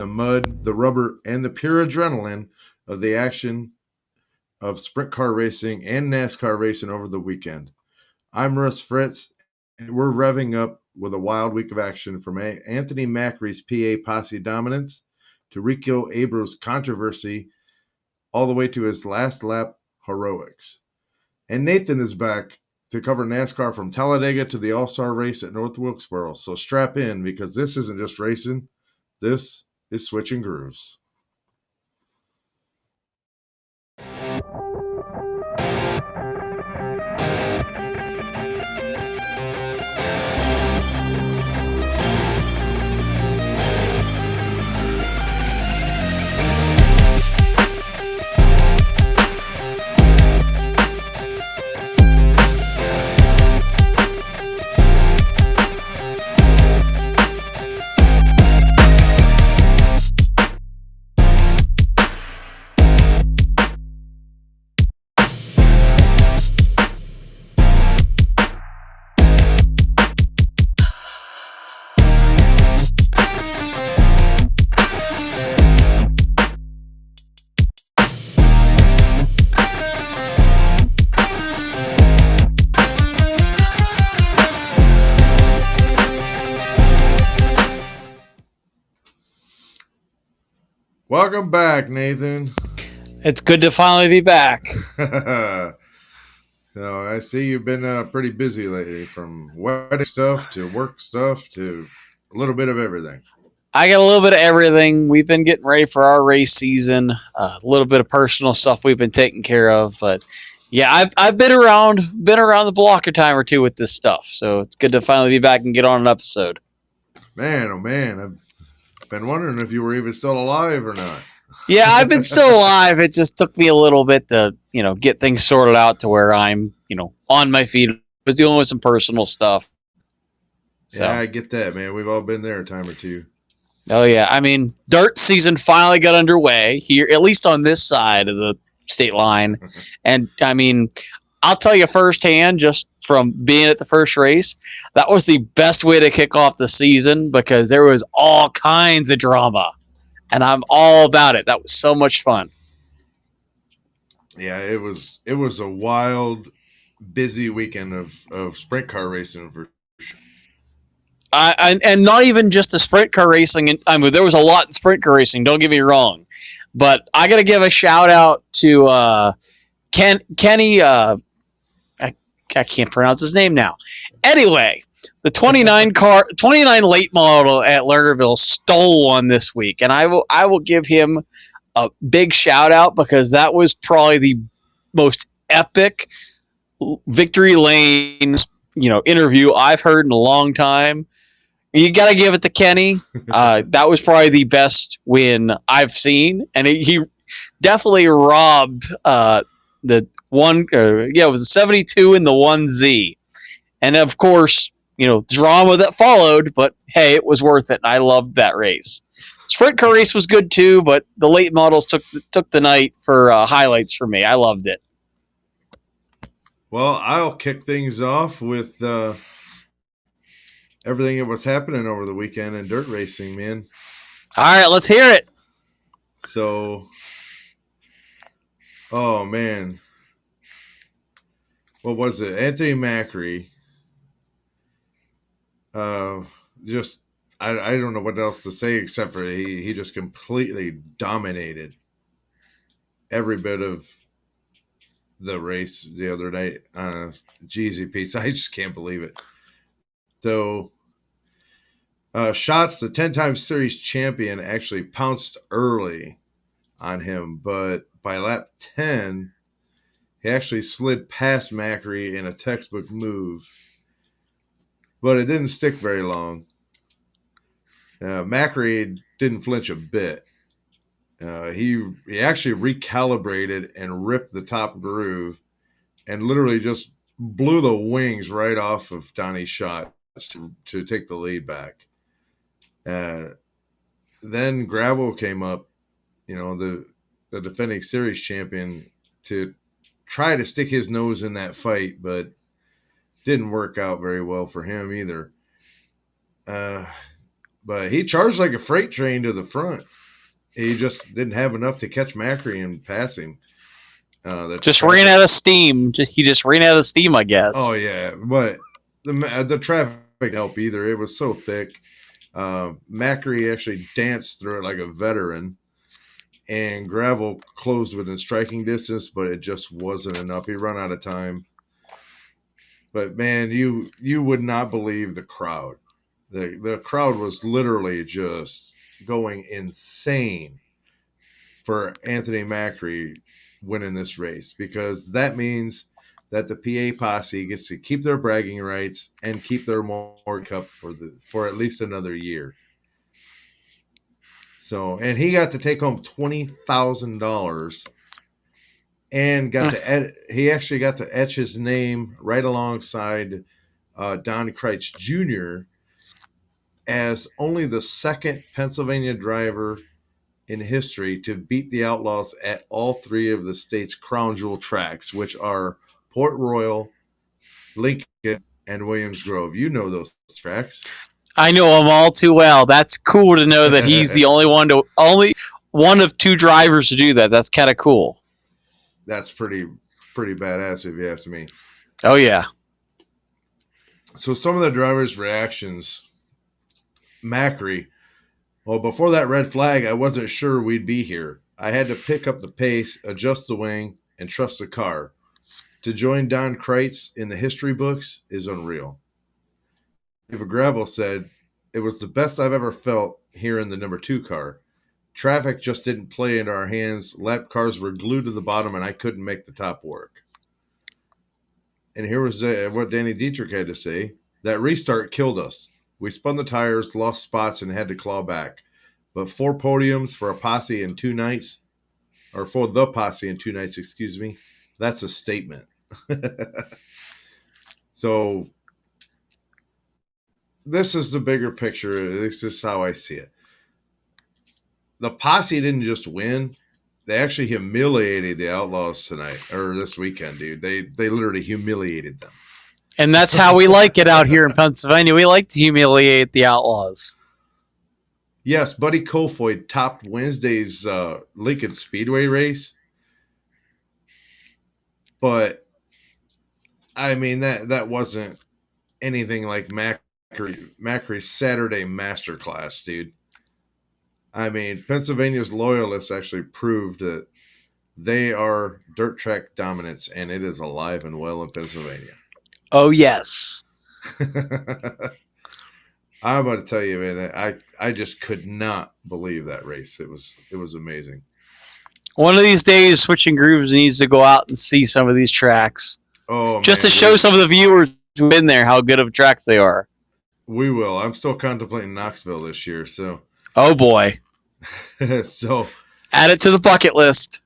the mud, the rubber, and the pure adrenaline of the action of sprint car racing and NASCAR racing over the weekend. I'm Russ Fritz, and we're revving up with a wild week of action from Anthony Macri's PA Posse dominance to Rico Abreu's controversy all the way to his last lap heroics. And Nathan is back to cover NASCAR from Talladega to the All-Star race at North Wilkesboro. So strap in because this isn't just racing. This is switching grooves. Welcome back, Nathan. It's good to finally be back. So I see you've been pretty busy lately, from wedding stuff to work stuff to a little bit of everything. I got a little bit of everything. We've been getting ready for our race season. A little bit of personal stuff we've been taking care of, but yeah, I've been around the block a time or two with this stuff. So it's good to finally be back and get on an episode. Man, oh man, I've been wondering if you were even still alive or not. Yeah, I've been still alive. It just took me a little bit to get things sorted out to where I'm on my feet. I was dealing with some personal stuff. So. Yeah, I get that, man. We've all been there a time or two. Oh yeah, I mean, dirt season finally got underway here, at least on this side of the state line, and I mean, I'll tell you firsthand, just from being at the first race, that was the best way to kick off the season because there was all kinds of drama, and I'm all about it. That was so much fun. Yeah, it was a wild, busy weekend of sprint car racing for sure. And not even just the sprint car racing. I mean, there was a lot in sprint car racing. Don't get me wrong, but I got to give a shout out to Kenny. I can't pronounce his name now. Anyway, the 29 late model at Lernerville stole one this week, and I will give him a big shout out because that was probably the most epic victory lane interview I've heard in a long time. You got to give it to Kenny. That was probably the best win I've seen, and he definitely robbed the one. It was a 72 in the 1Z, and of course, drama that followed. But hey, it was worth it. And I loved that race. Sprint car race was good too, but the late models took the night for highlights for me. I loved it. Well, I'll kick things off with everything that was happening over the weekend in dirt racing, man. All right, let's hear it. So, oh man, what was it? Anthony Macri. Just I don't know what else to say except for he just completely dominated every bit of the race the other night. Jeezy Pete, I just can't believe it. So, Shots, the 10-time series champion, actually pounced early on him, but by lap 10, he actually slid past Macri in a textbook move. But it didn't stick very long. Macri didn't flinch a bit. He actually recalibrated and ripped the top groove and literally just blew the wings right off of Donnie's shot to take the lead back. Then Gravel came up, the defending series champion, to try to stick his nose in that fight, but didn't work out very well for him either. but he charged like a freight train to the front. He just didn't have enough to catch Macri and pass him. The Just ran traffic. out of steam. He just ran out of steam, I Oh guess. yeah, but the traffic didn't help either. It was so thick. Macri actually danced through it like a veteran, and Gravel closed within striking distance, but it just wasn't enough. He ran out of time. But man, you would not believe the crowd. The crowd was literally just going insane for Anthony Macri winning this race, because that means that the PA posse gets to keep their bragging rights and keep their Morgan Cup for at least another year. So, and he got to take home $20,000, and he actually got to etch his name right alongside Don Kreitz Jr. as only the second Pennsylvania driver in history to beat the Outlaws at all three of the state's crown jewel tracks, which are Port Royal, Lincoln, and Williams Grove. You know those tracks. I know him all too well. That's cool to know that he's the only one of two drivers to do that. That's kind of cool. That's pretty badass if you ask me. Oh yeah. So some of the drivers' reactions, Macri. Well, before that red flag, I wasn't sure we'd be here. I had to pick up the pace, adjust the wing, and trust the car. To join Don Kreitz in the history books is unreal. Eva Gravel said, "It was the best I've ever felt here in the number 2 car. Traffic just didn't play into our hands. Lap cars were glued to the bottom, and I couldn't make the top work." And here was what Danny Dietrich had to say. "That restart killed us. We spun the tires, lost spots, and had to claw back. But 4 podiums for a posse in 2 nights, or for the posse in 2 nights, excuse me, that's a statement." So this is the bigger picture. This is how I see it. The posse didn't just win; they actually humiliated the Outlaws tonight or this weekend, dude. They literally humiliated them. And that's how we like it out here in Pennsylvania. We like to humiliate the Outlaws. Yes, Buddy Kofoid topped Wednesday's Lincoln Speedway race, but I mean that wasn't anything like Macri's Saturday Masterclass, dude. I mean, Pennsylvania's loyalists actually proved that they are dirt track dominance, and it is alive and well in Pennsylvania. Oh yes. I'm about to tell you, man, I just could not believe that race. It was amazing. One of these days, Switching Grooves needs to go out and see some of these tracks, Oh just to man, show some of the viewers who've been there how good of tracks they are. we will. I'm still contemplating Knoxville this year, so Oh boy, so add it to the bucket list.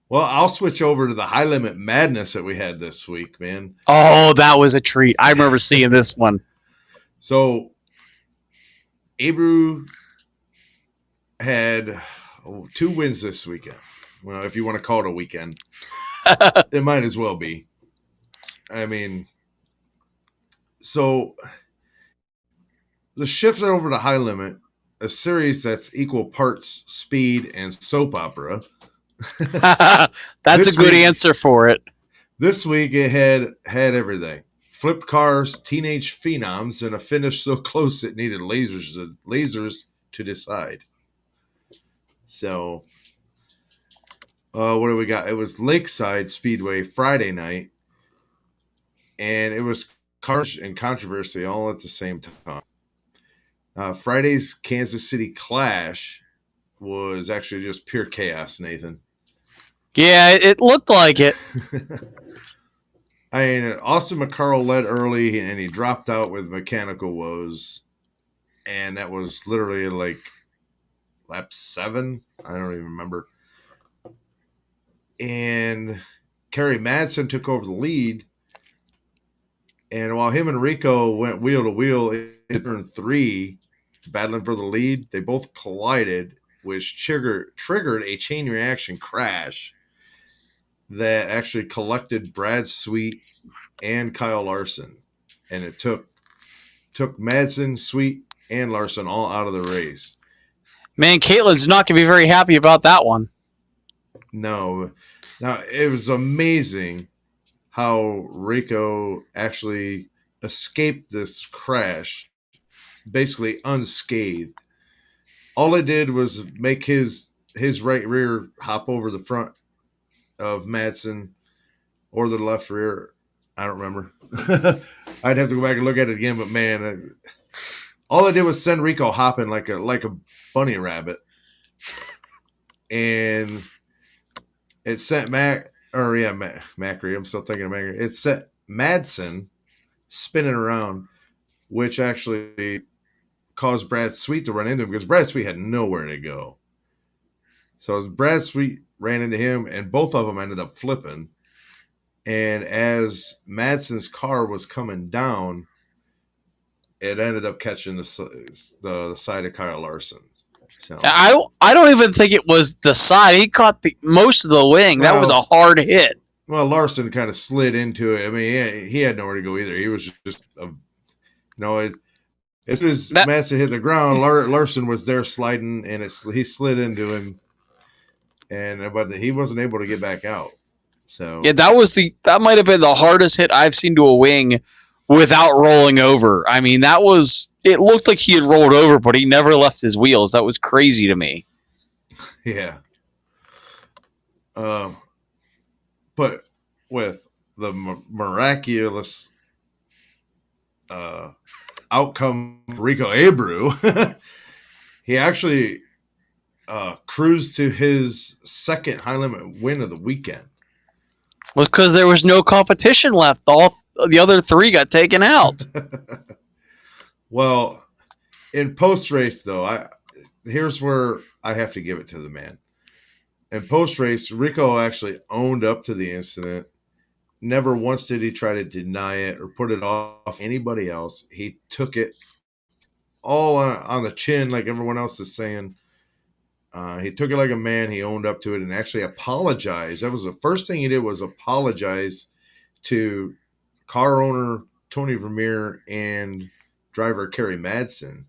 well, I'll switch over to the high limit madness that we had this week, man. Oh, that was a treat. I remember seeing this one. So Abreu had 2 wins this weekend. Well, if you want to call it a weekend, it might as well be. I mean, so the shift over to high limit, a series that's equal parts speed and soap opera. That's a good answer for it. This week it had everything: flipped cars, teenage phenoms, and a finish so close it needed lasers to decide. So, what do we got? It was Lakeside Speedway Friday night, and it was cars and controversy all at the same time. Friday's Kansas City Clash was actually just pure chaos, Nathan. Yeah, it looked like it. I mean, Austin McCarroll led early, and he dropped out with mechanical woes, and that was literally like lap 7. I don't even remember. And Kerry Madsen took over the lead, and while him and Rico went wheel to wheel in turn 3, battling for the lead, they both collided, which triggered a chain reaction crash that actually collected Brad Sweet and Kyle Larson. And it took Madsen, Sweet, and Larson all out of the race. Man, Caitlin's not going to be very happy about that one. No, now it was amazing how Rico actually escaped this crash basically unscathed. All it did was make his right rear hop over the front of Madsen or the left rear. I don't remember. I'd have to go back and look at it again, but man, all it did was send Rico hopping like a bunny rabbit, and it sent Macri. I'm still thinking of Macri. It sent Madsen spinning around, which actually caused Brad Sweet to run into him because Brad Sweet had nowhere to go. So as Brad Sweet ran into him, and both of them ended up flipping. And as Madsen's car was coming down, it ended up catching the side of Kyle Larson. So, I don't even think it was the side. He caught the most of the wing. That was a well, hard hit. Larson kind of slid into it. I mean, he had nowhere to go either. He was just, as soon as That Madsen hit the ground, Larson was there sliding, and he slid into him, but he wasn't able to get back out. yeah, So, that might have been the hardest hit I've seen to a wing without rolling over. I mean, that was it looked like he had rolled over, but he never left his wheels. That was crazy to me. yeah. Uh, but with the miraculous uh, outcome, Rico Abreu, he actually cruised to his second high limit win of the weekend. Well, because there was no competition left. All the other three got taken out. Well, in post race though, here's where I have to give it to the man. In post race, Rico actually owned up to the incident. Never once did he try to deny it or put it off anybody else. He took it all on the chin, like everyone else is saying. He took it like a man. He owned up to it and actually apologized. That was the first thing he did, was apologize to car owner Tony Vermeer and driver Kerry Madsen.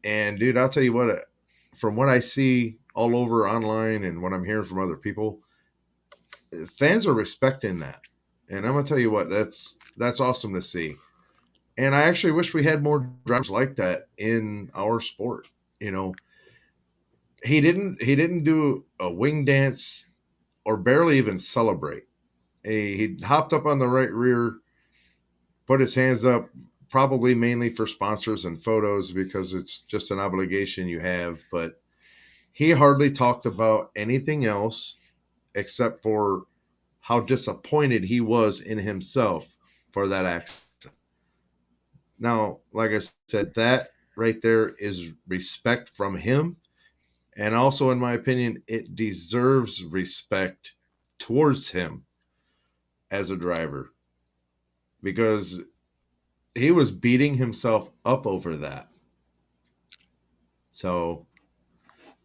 And dude, I'll tell you what, from what I see all over online and what I'm hearing from other people, fans are respecting that. And I'm gonna tell you what, that's awesome to see. And I actually wish we had more drivers like that in our sport. You know, he didn't do a wing dance or barely even celebrate. He hopped up on the right rear, put his hands up, probably mainly for sponsors and photos because it's just an obligation you have. But he hardly talked about anything else except for how disappointed he was in himself for that accident. Now, like I said, that right there is respect from him. And also, in my opinion, it deserves respect towards him as a driver because he was beating himself up over that. So,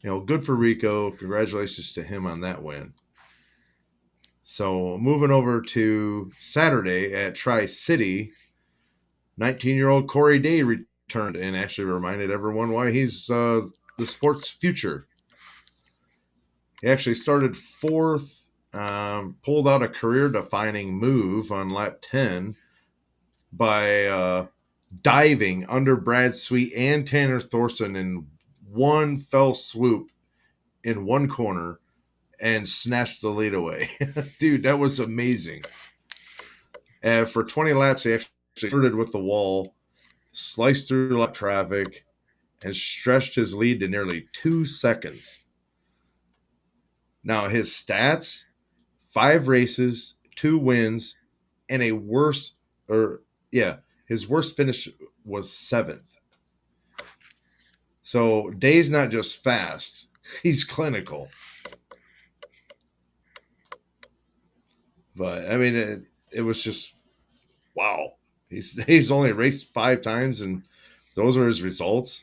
good for Rico. Congratulations to him on that win. So, moving over to Saturday at Tri City, 19-year-old Corey Day returned and actually reminded everyone why he's the sport's future. He actually started fourth, pulled out a career-defining move on lap 10 by diving under Brad Sweet and Tanner Thorson in one fell swoop in one corner and snatched the lead away. Dude, that was amazing. For 20 laps, he actually started with the wall, sliced through lap traffic, and stretched his lead to nearly 2 seconds. Now, his stats, 5 races, 2 wins, and his worst finish was 7th. So Day's not just fast, he's clinical. But I mean, it was just wow. He's only raced 5 times, and those are his results.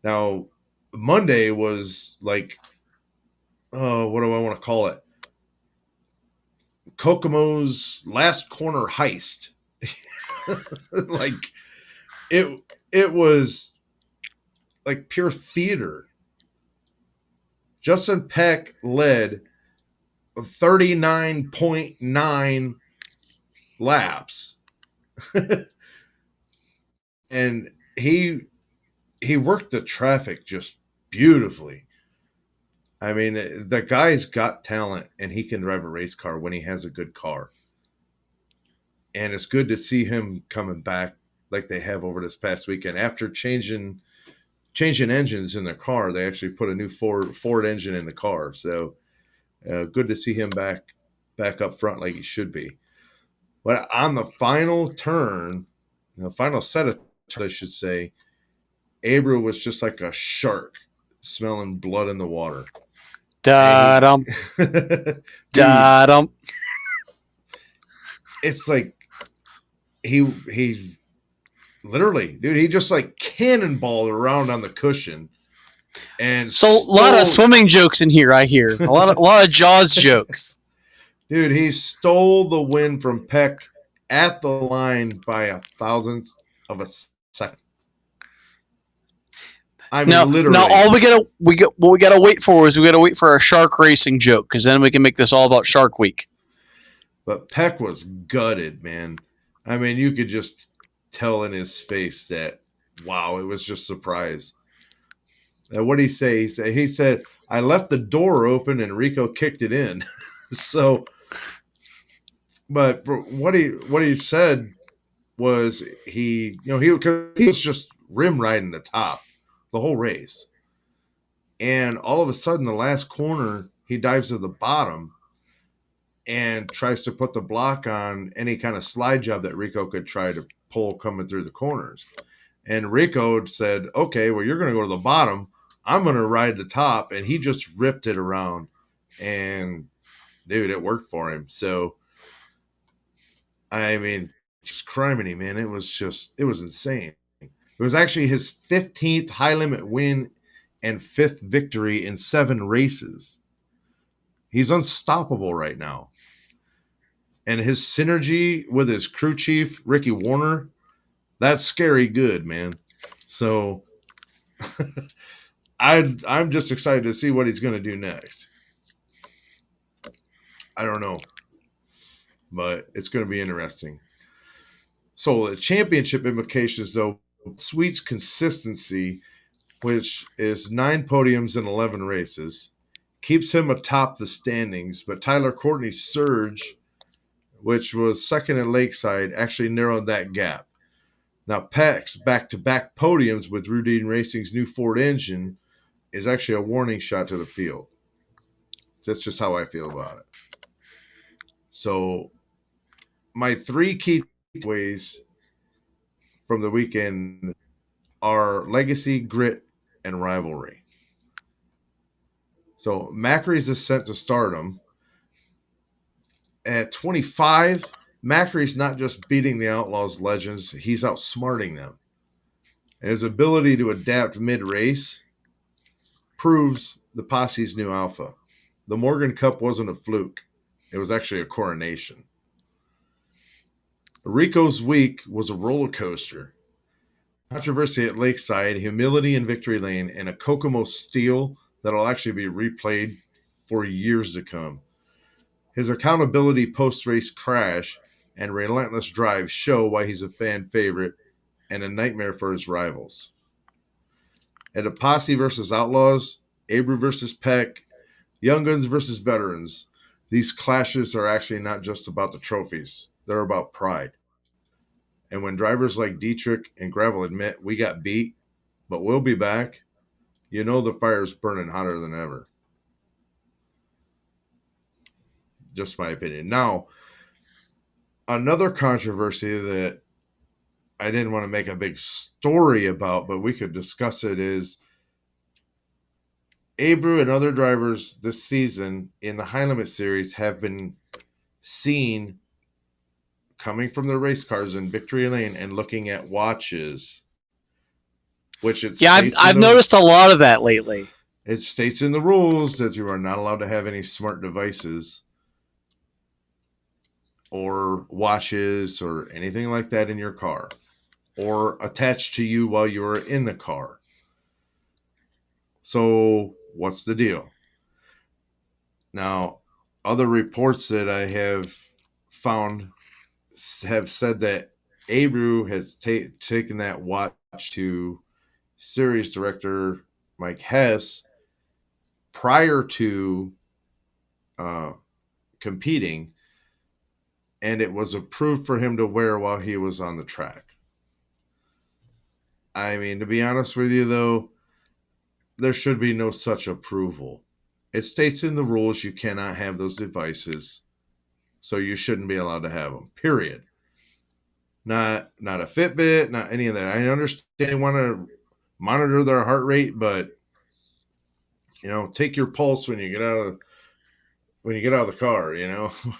Now, Monday was like, what do I want to call it? Kokomo's last corner heist. Like it was like pure theater. Justin Peck led 39.9 laps. And he worked the traffic just beautifully. I mean, the guy's got talent and he can drive a race car when he has a good car. And it's good to see him coming back like they have over this past weekend. After changing engines in their car, they actually put a new Ford engine in the car. So good to see him back up front like he should be. But on the final turn, the final set of turns, I should say, Abreu was just like a shark smelling blood in the water. And Da dum, dude, da dum. it's like he literally, dude, he just like cannonballed around on the cushion and So a lot of stole. swimming jokes in here. I hear a lot of Jaws jokes. Dude, he stole the win from Peck at the line by a thousandth of a second. I mean, Now literally. all what we gotta wait for is we gotta wait for our shark racing joke because then we can make this all about Shark Week. But Peck was gutted, man. I mean, you could just tell in his face that, wow, it was just surprise. What did he say? He said, I left the door open and Rico kicked it in. So, but for what he said was he was just rim riding the top the whole race, and all of a sudden the last corner he dives to the bottom and tries to put the block on any kind of slide job that Rico could try to pull coming through the corners. And Rico said, okay, well, you're going to go to the bottom. I'm going to ride the top. And he just ripped it around. And, dude, it worked for him. So, I mean, just criminy, man. It was insane. It was actually his 15th high limit win and 5th victory in 7 races. He's unstoppable right now. And his synergy with his crew chief, Ricky Warner, that's scary good, man. So I'm just excited to see what he's going to do next. I don't know, but it's going to be interesting. So the championship implications, though, Sweet's consistency, which is 9 podiums in 11 races, keeps him atop the standings. But Tyler Courtney's surge, which was second at Lakeside, actually narrowed that gap. Now, Peck's back-to-back podiums with Rudine Racing's new Ford engine is actually a warning shot to the field. That's just how I feel about it. So, my 3 key takeaways from the weekend are legacy, grit, and rivalry. So, Macri's ascent to stardom. At 25, Macri's not just beating the Outlaws legends, he's outsmarting them. And his ability to adapt mid race proves the Posse's new alpha. The Morgan Cup wasn't a fluke, it was actually a coronation. Rico's week was a roller coaster. Controversy at Lakeside, humility in Victory Lane, and a Kokomo steal that'll actually be replayed for years to come. His accountability post race crash and relentless drive show why he's a fan favorite and a nightmare for his rivals. At a Posse versus Outlaws, Abreu versus Peck, Young Guns versus Veterans, these clashes are actually not just about the trophies, they're about pride. And when drivers like Dietrich and Gravel admit we got beat, but we'll be back, you know the fire's burning hotter than ever. Just my opinion. Now, another controversy that I didn't want to make a big story about, but we could discuss it is Abreu and other drivers this season in the High Limit Series have been seen coming from their race cars in Victory Lane and looking at watches, which Yeah, I've noticed a lot of that lately. it states in the rules that you are not allowed to have any smart devices or watches or anything like that in your car. or attached to you while you were in the car. So, what's the deal? Now, other reports that I have found have said that Abreu has taken that watch to series director Mike Hess prior to uh, competing, and it was approved for him to wear while he was on the track. I mean, to be honest with you, though, there should be no such approval. It states in the rules you cannot have those devices, so you shouldn't be allowed to have them. Period. Not a Fitbit, not any of that. I understand they want to monitor their heart rate, but take your pulse when you get out of the car.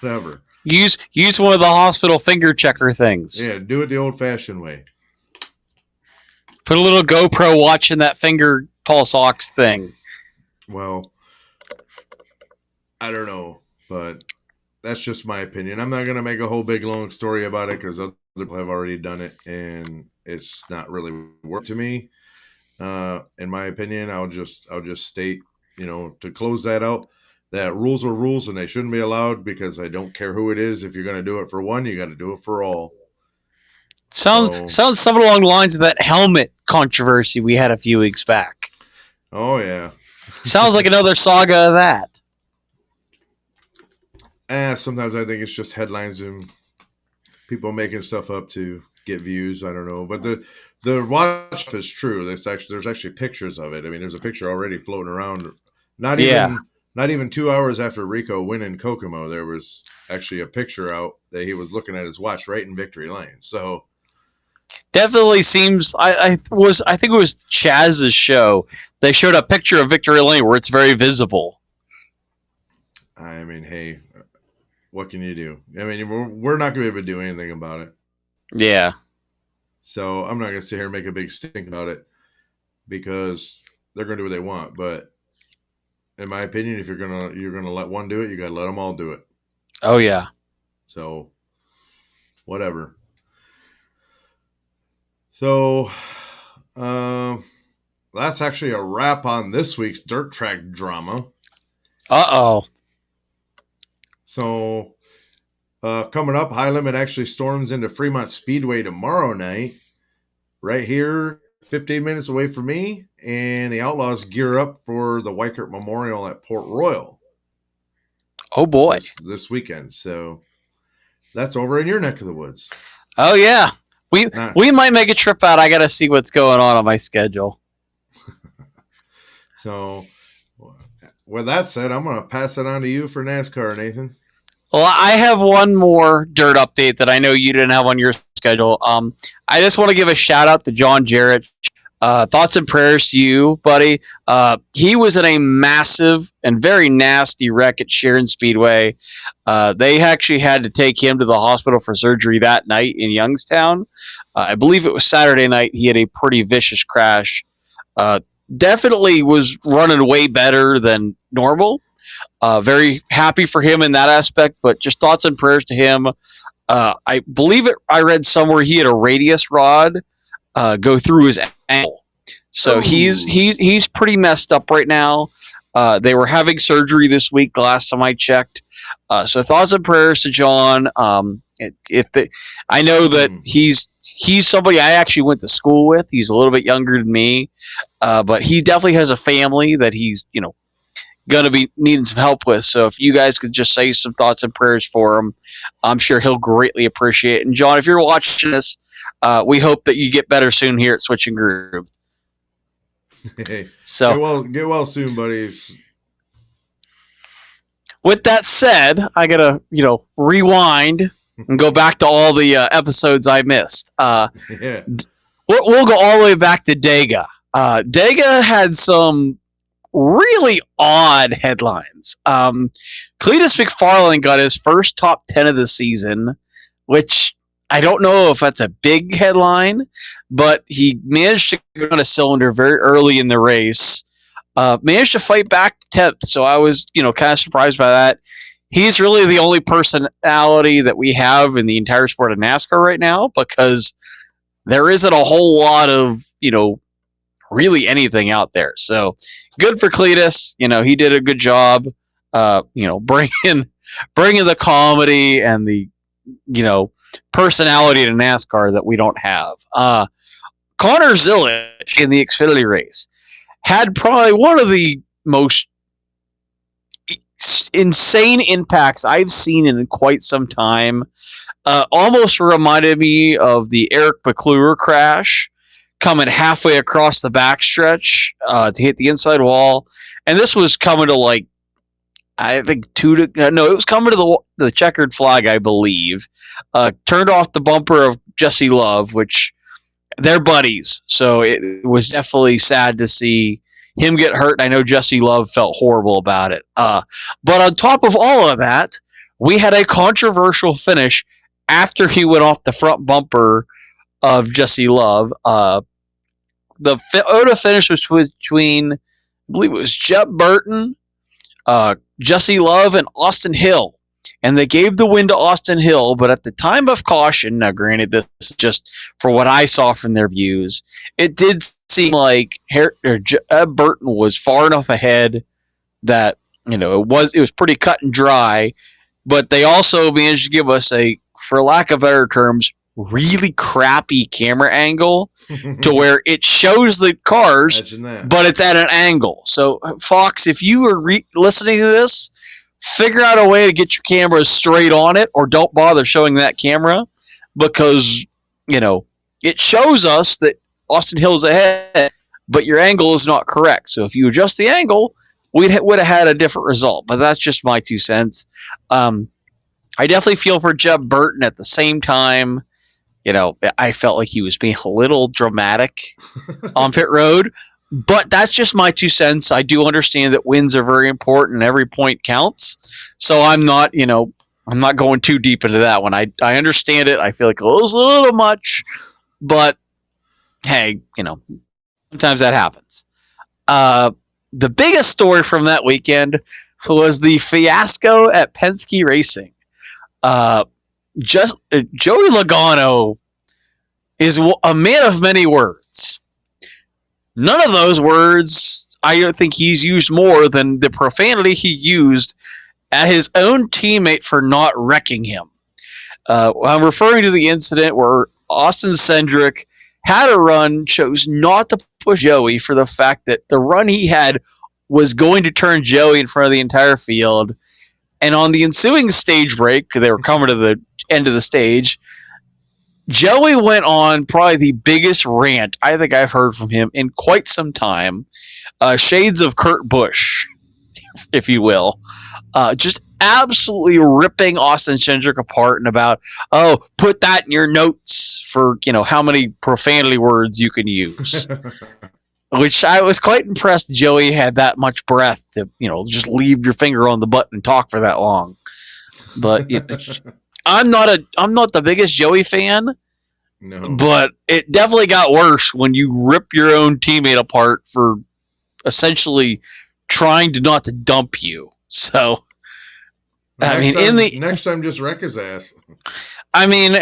Whatever. Use one of the hospital finger checker things. Yeah, do it the old-fashioned way. Put a little GoPro watching that finger pulse ox thing. Well, I don't know, but that's just my opinion. I'm not going to make a whole big long story about it because other people have already done it, and it's not really worth to me. In my opinion, I'll just state, to close that out, that rules are rules and they shouldn't be allowed because I don't care who it is. If you're going to do it for one, you got to do it for all. Sounds something along the lines of that helmet controversy we had a few weeks back. Oh, yeah. Sounds like another saga of that. Sometimes I think it's just headlines and people making stuff up to get views. I don't know. But the watch is true. There's actually pictures of it. I mean, there's a picture already floating around. Not even 2 hours after Rico winning Kokomo, there was actually a picture out that he was looking at his watch right in victory lane. So definitely seems. I think it was Chaz's show. They showed a picture of victory lane where it's very visible. I mean, hey, what can you do? I mean, we're not going to be able to do anything about it. Yeah. So I'm not going to sit here and make a big stink about it because they're going to do what they want. But in my opinion, if you're gonna let one do it, you got to let them all do it. Oh yeah. So whatever. So that's actually a wrap on this week's dirt track drama. Uh-oh. So coming up, High Limit actually storms into Fremont Speedway tomorrow night, right here, 15 minutes away from me, and the Outlaws gear up for the Weichert Memorial at Port Royal. Oh boy. This weekend. So that's over in your neck of the woods. Oh yeah. We might make a trip out. I got to see what's going on my schedule. So with that said, I'm going to pass it on to you for NASCAR, Nathan. Well, I have one more dirt update that I know you didn't have on your schedule. I just want to give a shout out to John Jarrett. Thoughts and prayers to you, buddy. He was in a massive and very nasty wreck at Sharon Speedway. They actually had to take him to the hospital for surgery that night in Youngstown. I believe it was Saturday night. He had a pretty vicious crash. Definitely was running way better than normal. Very happy for him in that aspect, but just thoughts and prayers to him. I believe I read somewhere he had a radius rod go through his ankle. So he's pretty messed up right now. They were having surgery this week last time I checked. So thoughts and prayers to John. I know that he's somebody I actually went to school with. He's a little bit younger than me, but he definitely has a family that he's going to be needing some help with. So if you guys could just say some thoughts and prayers for him, I'm sure he'll greatly appreciate it. And John, if you're watching this, we hope that you get better soon here at Switching Groove. Hey, so get well soon, buddies. With that said, I gotta rewind and go back to all the episodes I missed. Yeah. We'll go all the way back to Dega. Dega had some really odd headlines. Cletus McFarlane got his first top 10 of the season, which I don't know if that's a big headline, but he managed to go on a cylinder very early in the race. Managed to fight back to 10th, so I was kind of surprised by that. He's really the only personality that we have in the entire sport of NASCAR right now, because there isn't a whole lot of, really anything out there. So good for Cletus. He did a good job. Bringing the comedy and the personality to NASCAR that we don't have. Connor Zilisch in the Xfinity race had probably one of the most insane impacts I've seen in quite some time. Almost reminded me of the Eric McClure crash coming halfway across the backstretch to hit the inside wall. And this was coming to I think it was coming to the checkered flag, I believe. Turned off the bumper of Jesse Love, which they're buddies. So it was definitely sad to see him get hurt. I know Jesse Love felt horrible about it. But on top of all of that, we had a controversial finish after he went off the front bumper of Jesse Love. The photo finish was between, I believe it was Jeb Burton, Jesse Love, and Austin Hill. And they gave the win to Austin Hill, but at the time of caution, now granted this is just for what I saw from their views, it did seem like Jeb Burton was far enough ahead that it was pretty cut and dry. But they also managed to give us a, for lack of better terms, really crappy camera angle to where it shows the cars, but it's at an angle. So, Fox, if you are listening to this, figure out a way to get your camera straight on it, or don't bother showing that camera, because, it shows us that Austin Hill's ahead, but your angle is not correct. So if you adjust the angle, we would have had a different result. But that's just my 2 cents. I definitely feel for Jeb Burton. At the same time, I felt like he was being a little dramatic on pit road. But that's just my 2 cents. I do understand that wins are very important and every point counts. So I'm not going too deep into that one. I understand it. I feel like it was a little much, but hey, sometimes that happens. The biggest story from that weekend was the fiasco at Penske Racing. Joey Logano is a man of many words. None of those words, I don't think he's used more than the profanity he used at his own teammate for not wrecking him. I'm referring to the incident where Austin Cindric had a run, chose not to push Joey for the fact that the run he had was going to turn Joey in front of the entire field. And on the ensuing stage break, they were coming to the end of the stage, Joey went on probably the biggest rant I think I've heard from him in quite some time. Shades of Kurt Busch, if you will. Just absolutely ripping Austin Cindric apart and about, put that in your notes for, how many profanity words you can use. Which I was quite impressed Joey had that much breath to, just leave your finger on the button and talk for that long. But I'm not the biggest Joey fan. No. But it definitely got worse when you rip your own teammate apart for essentially trying to not to dump you. So, next time, just wreck his ass. I mean,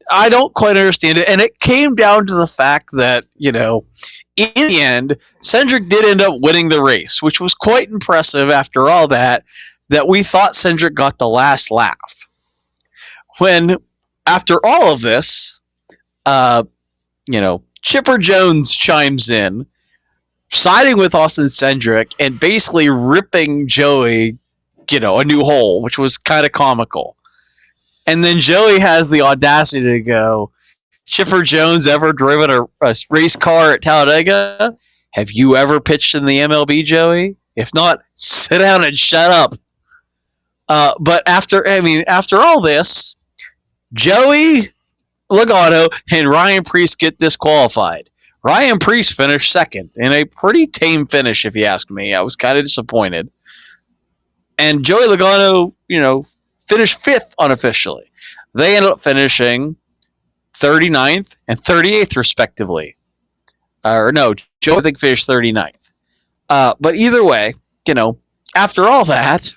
I don't quite understand it, and it came down to the fact that in the end, Cindric did end up winning the race, which was quite impressive after all that we thought Cindric got the last laugh. When after all of this, Chipper Jones chimes in, siding with Austin Cindric and basically ripping Joey, a new hole, which was kind of comical. And then Joey has the audacity to go, Chipper Jones ever driven a race car at Talladega? Have you ever pitched in the MLB, Joey? If not, sit down and shut up. But after all this, Joey Logano and Ryan Preece get disqualified. Ryan Preece finished second in a pretty tame finish, if you ask me. I was kind of disappointed. And Joey Logano, finished fifth unofficially. They ended up finishing 39th and 38th, respectively. Joey, I think, finished 39th. But either way, after all that,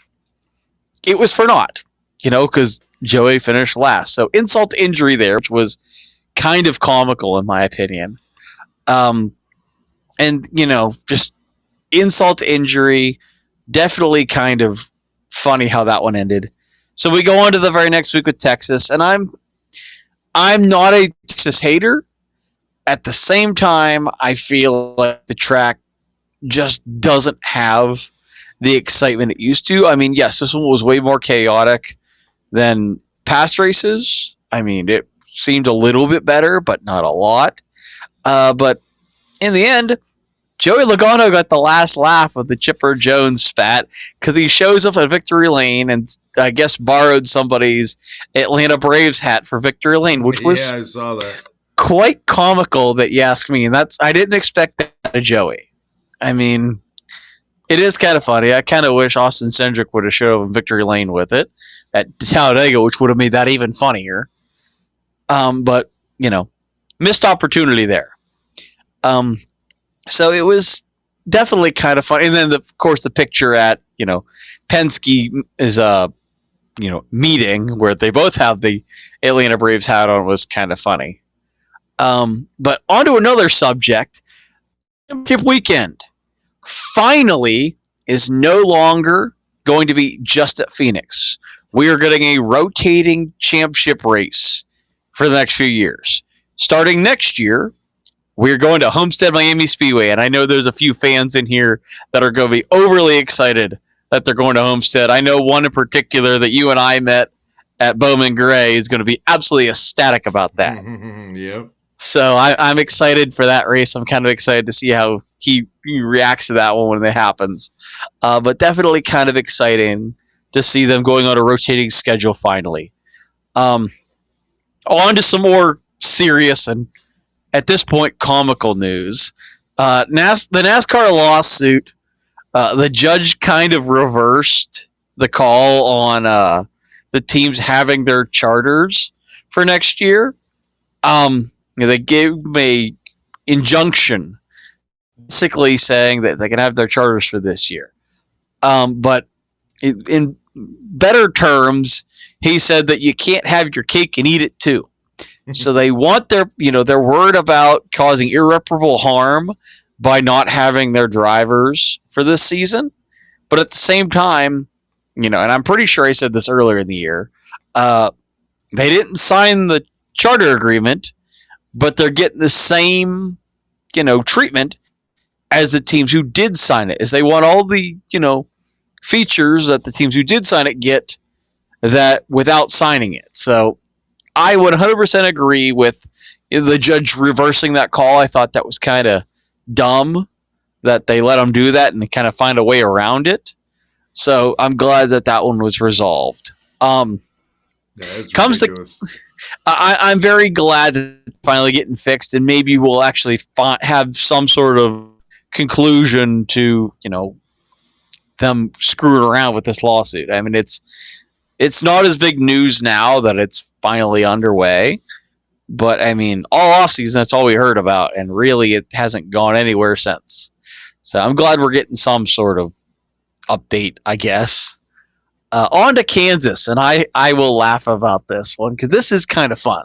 it was for naught, because Joey finished last. So insult to injury there, which was kind of comical in my opinion. And just insult to injury, definitely kind of funny how that one ended. So we go on to the very next week with Texas, and I'm not a Texas hater. At the same time, I feel like the track just doesn't have the excitement it used to. I mean, yes, this one was way more chaotic than past races. I mean, it seemed a little bit better, but not a lot. But in the end, Joey Logano got the last laugh of the Chipper Jones spat because he shows up at Victory Lane and I guess borrowed somebody's Atlanta Braves hat for Victory Lane, which Yeah, was I saw that. quite comical that you ask me. And I didn't expect that of Joey. I mean, it is kind of funny. I kind of wish Austin Cindric would have showed up in Victory Lane with it at Talladega, which would have made that even funnier. But, missed opportunity there. So it was definitely kind of fun. And then, of course, the picture at, Penske is a, meeting where they both have the Atlanta Braves hat on was kind of funny. But on to another subject. Championship weekend finally is no longer going to be just at Phoenix. We are getting a rotating championship race for the next few years. Starting next year, we're going to Homestead Miami Speedway, and I know there's a few fans in here that are going to be overly excited that they're going to Homestead. I know one in particular that you and I met at Bowman Gray is going to be absolutely ecstatic about that. Yep. So I'm excited for that race. I'm kind of excited to see how he reacts to that one when it happens. But definitely kind of exciting to see them going on a rotating schedule finally. On to some more serious and, at this point, comical news. The NASCAR lawsuit, the judge kind of reversed the call on the teams having their charters for next year. They gave a injunction, basically saying that they can have their charters for this year. But in better terms, he said that you can't have your cake and eat it too. So they want they're worried about causing irreparable harm by not having their drivers for this season. But at the same time, and I'm pretty sure I said this earlier in the year, they didn't sign the charter agreement, but they're getting the same, treatment as the teams who did sign it. Is they want all the, features that the teams who did sign it get that without signing it. So I would 100% agree with the judge reversing that call. I thought that was kind of dumb that they let them do that and they kind of find a way around it. So I'm glad that one was resolved. That's ridiculous. I'm very glad that it's finally getting fixed, and maybe we'll actually have some sort of conclusion to them screwing around with this lawsuit. I mean, it's not as big news now that it's finally underway, but I mean, all offseason that's all we heard about, and really it hasn't gone anywhere since. So I'm glad we're getting some sort of update, I guess. On to Kansas, and I will laugh about this one because this is kind of fun.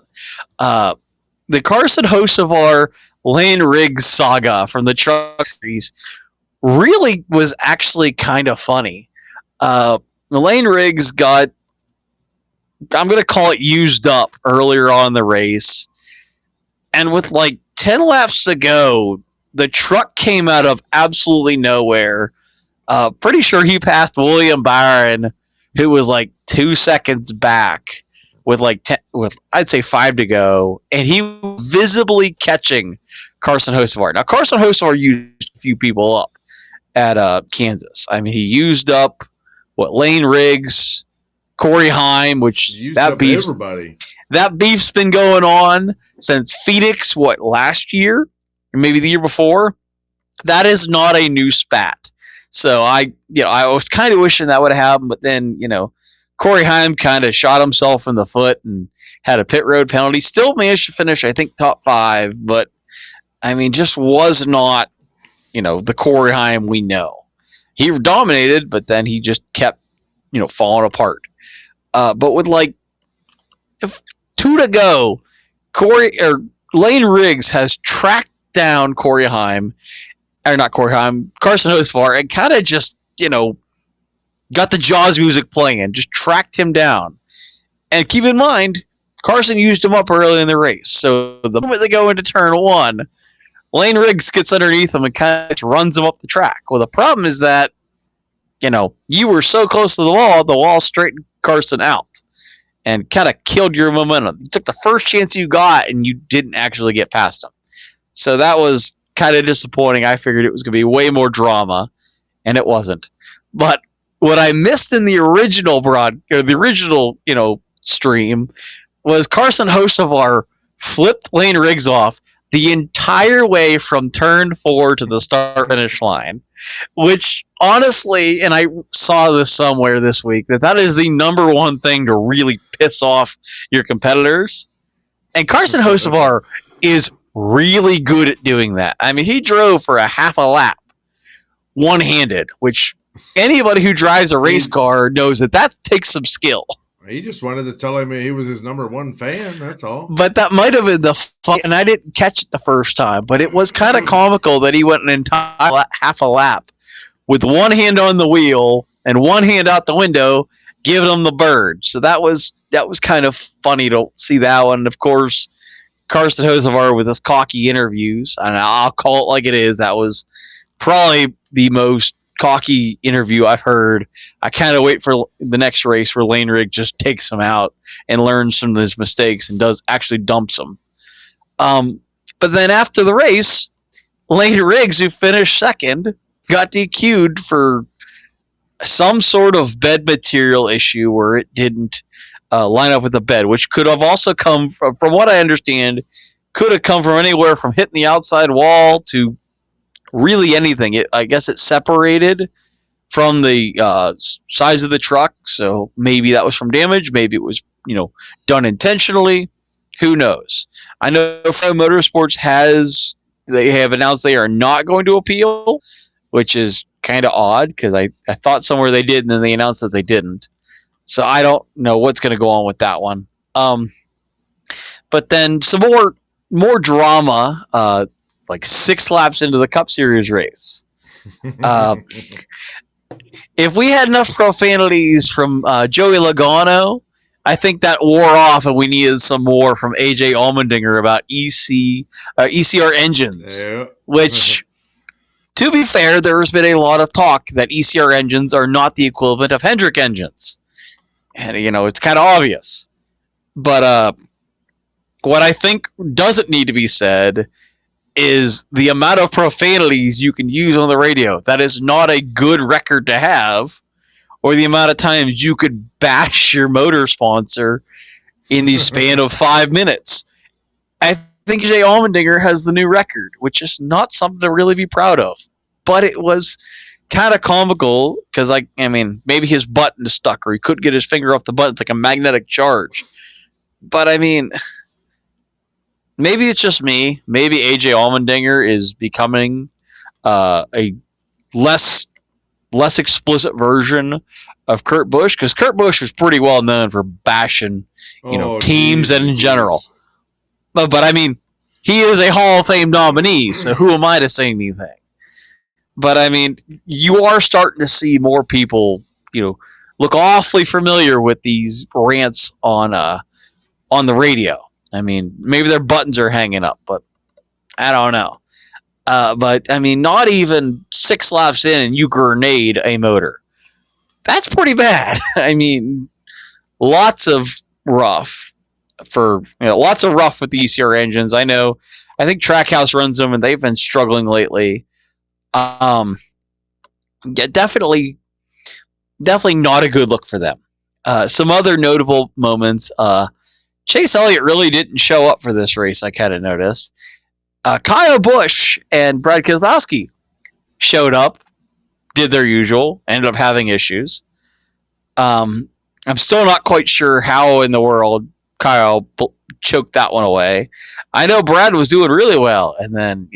The Carson Hocevar Lane Riggs saga from the Truck Series really was actually kind of funny. Lane Riggs got, I'm going to call it, used up earlier on the race, and with like 10 laps to go, the truck came out of absolutely nowhere. Pretty sure he passed William Byron, who was like 2 seconds back with I'd say 5 to go, and he was visibly catching Carson Hocevar. Now Carson Hocevar used a few people up at Kansas. I mean, he used up Lane Riggs, Corey Heim, which that beef's been going on since Phoenix, last year, or maybe the year before. That is not a new spat. So I was kind of wishing that would have happened, but then, Corey Heim kind of shot himself in the foot and had a pit road penalty. Still managed to finish, I think, top 5, but I mean, just was not, the Corey Heim we know. He dominated, but then he just kept, falling apart. But with 2 to go, Lane Riggs has tracked down Carson Hocevar, and kind of just, got the Jaws music playing and just tracked him down. And keep in mind, Carson used him up early in the race. So the moment they go into turn one, Lane Riggs gets underneath him and kind of runs him up the track. Well, the problem is that, you were so close to the wall straightened Carson out and kind of killed your momentum. You took the first chance you got, and you didn't actually get past him. So that was kind of disappointing. I figured it was going to be way more drama, and it wasn't. But what I missed in the original stream was Carson Hocevar flipped Lane Riggs off the entire way from turn 4 to the start finish line, which honestly, and I saw this somewhere this week, that is the number one thing to really piss off your competitors. And Carson Hocevar is really good at doing that. I mean, he drove for a half a lap one-handed, which anybody who drives a race car knows that takes some skill. He just wanted to tell him he was his number one fan, that's all. But that might have been the fun, and I didn't catch it the first time, but it was kind of comical that he went an entire half a lap with one hand on the wheel and one hand out the window, giving him the bird. So that was kind of funny to see that one. Of course, Carson Hocevar with his cocky interviews, and I'll call it like it is. That was probably the most cocky interview I've heard. I kind of wait for the next race where Lane Riggs just takes him out and learns from his mistakes and actually dumps him. But then after the race, Lane Riggs, who finished second, got DQ'd for some sort of bed material issue where it didn't line up with the bed, which could have also come from what I understand, could have come from anywhere from hitting the outside wall to really anything. I guess it separated from the size of the truck, so maybe that was from damage. Maybe it was, done intentionally. Who knows? I know Pro Motorsports they have announced they are not going to appeal, which is kind of odd because I thought somewhere they did, and then they announced that they didn't. So I don't know what's going to go on with that one. But then some more drama. Like 6 laps into the Cup Series race. If we had enough profanities from Joey Logano, I think that wore off, and we needed some more from AJ Allmendinger about ECR engines, which, to be fair, there has been a lot of talk that ECR engines are not the equivalent of Hendrick engines. And, it's kind of obvious. But what I think doesn't need to be said is the amount of profanities you can use on the radio. That is not a good record to have, or the amount of times you could bash your motor sponsor in the span of 5 minutes. I think Jay Allmendinger has the new record, which is not something to really be proud of. But it was kind of comical because, maybe his button is stuck or he couldn't get his finger off the button. It's like a magnetic charge. But, maybe it's just me. Maybe AJ Allmendinger is becoming a less explicit version of Kurt Busch, because Kurt Busch was pretty well known for bashing, teams and in general. But he is a Hall of Fame nominee, so who am I to say anything? But you are starting to see more people, look awfully familiar with these rants on the radio. Maybe their buttons are hanging up, but I don't know. But not even 6 laps in and you grenade a motor. That's pretty bad. Lots of rough with the ECR engines. I think Trackhouse runs them and they've been struggling lately. Yeah, definitely not a good look for them. Some other notable moments. Chase Elliott really didn't show up for this race, I kind of noticed. Kyle Busch and Brad Keselowski showed up, did their usual, ended up having issues. I'm still not quite sure how in the world Kyle choked that one away. I know Brad was doing really well, and then,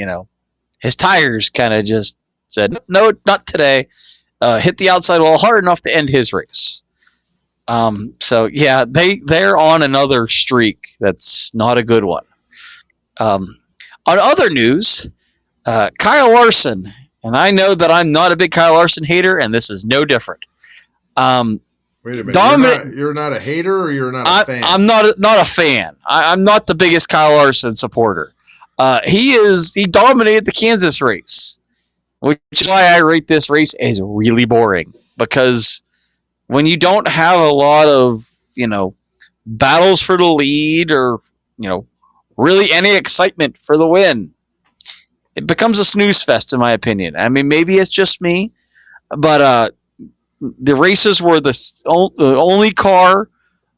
his tires kind of just said, no, not today. Hit the outside wall hard enough to end his race. So yeah, they're on another streak that's not a good one Um, on other news, Kyle Larson, and I know that I'm not a big Kyle Larson hater, and this is no different. Wait a minute. Dominant. You're not a hater, or you're not a fan? I'm not a fan. I'm not the biggest Kyle Larson supporter. He dominated the Kansas race, which is why I rate this race as really boring, because when you don't have a lot of battles for the lead, or really any excitement for the win, it becomes a snooze fest, in my opinion. I mean, maybe it's just me, but the races where the only car